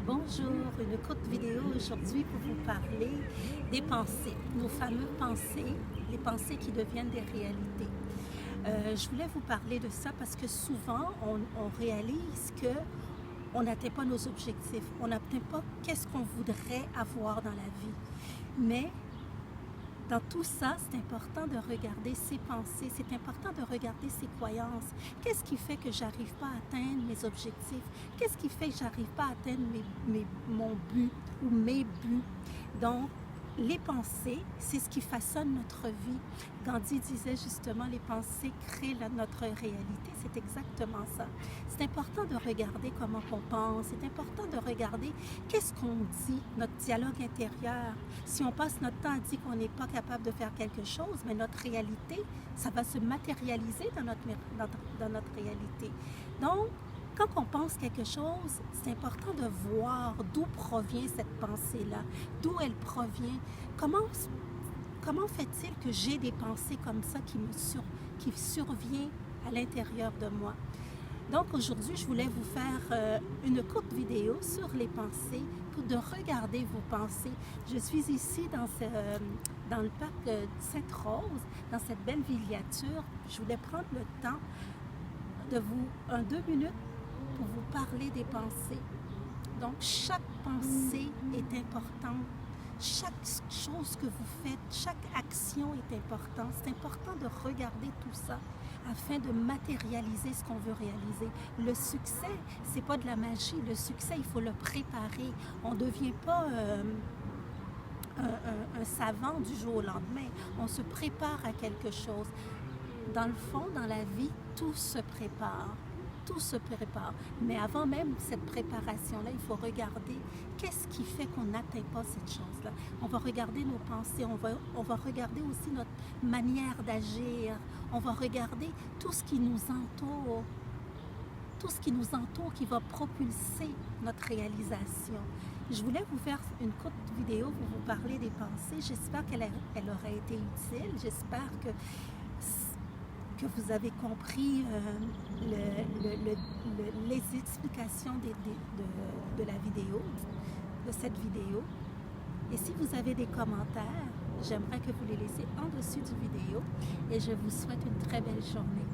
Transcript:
Bonjour, une courte vidéo aujourd'hui pour vous parler des pensées, nos fameuses pensées, les pensées qui deviennent des réalités. Je voulais vous parler de ça parce que souvent on réalise que on n'atteint pas nos objectifs, on n'atteint pas qu'est-ce qu'on voudrait avoir dans la vie. Mais dans tout ça, c'est important de regarder ses pensées, c'est important de regarder ses croyances. Qu'est-ce qui fait que j'arrive pas à atteindre mes objectifs? Qu'est-ce qui fait que j'arrive pas à atteindre mon but ou mes buts? Donc, les pensées, c'est ce qui façonne notre vie. Gandhi disait justement, les pensées créent notre réalité. C'est exactement ça. C'est important de regarder comment on pense. C'est important de regarder qu'est-ce qu'on dit, notre dialogue intérieur. Si on passe notre temps à dire qu'on n'est pas capable de faire quelque chose, mais notre réalité, ça va se matérialiser dans notre réalité. Donc, quand on pense quelque chose, c'est important de voir d'où provient cette pensée-là, d'où elle provient. Comment fait-il que j'ai des pensées comme ça qui surviennent à l'intérieur de moi? Donc aujourd'hui, je voulais vous faire une courte vidéo sur les pensées, pour de regarder vos pensées. Je suis ici dans le parc de Sainte-Rose, dans cette belle villégiature. Je voulais prendre le temps de vous, 2 minutes, pour vous parler des pensées. Donc, chaque pensée est importante. Chaque chose que vous faites, chaque action est importante. C'est important de regarder tout ça afin de matérialiser ce qu'on veut réaliser. Le succès, c'est pas de la magie. Le succès, il faut le préparer. On ne devient pas un savant du jour au lendemain. On se prépare à quelque chose. Dans le fond, dans la vie, tout se prépare. Tout se prépare. Mais avant même cette préparation-là, il faut regarder qu'est-ce qui fait qu'on n'atteint pas cette chose-là. On va regarder nos pensées, on va regarder aussi notre manière d'agir, on va regarder tout ce qui nous entoure, qui va propulser notre réalisation. Je voulais vous faire une courte vidéo pour vous parler des pensées. J'espère qu'elle aura été utile. J'espère que vous avez compris les explications de la vidéo, de cette vidéo. Et si vous avez des commentaires, j'aimerais que vous les laissiez en dessous du vidéo et je vous souhaite une très belle journée.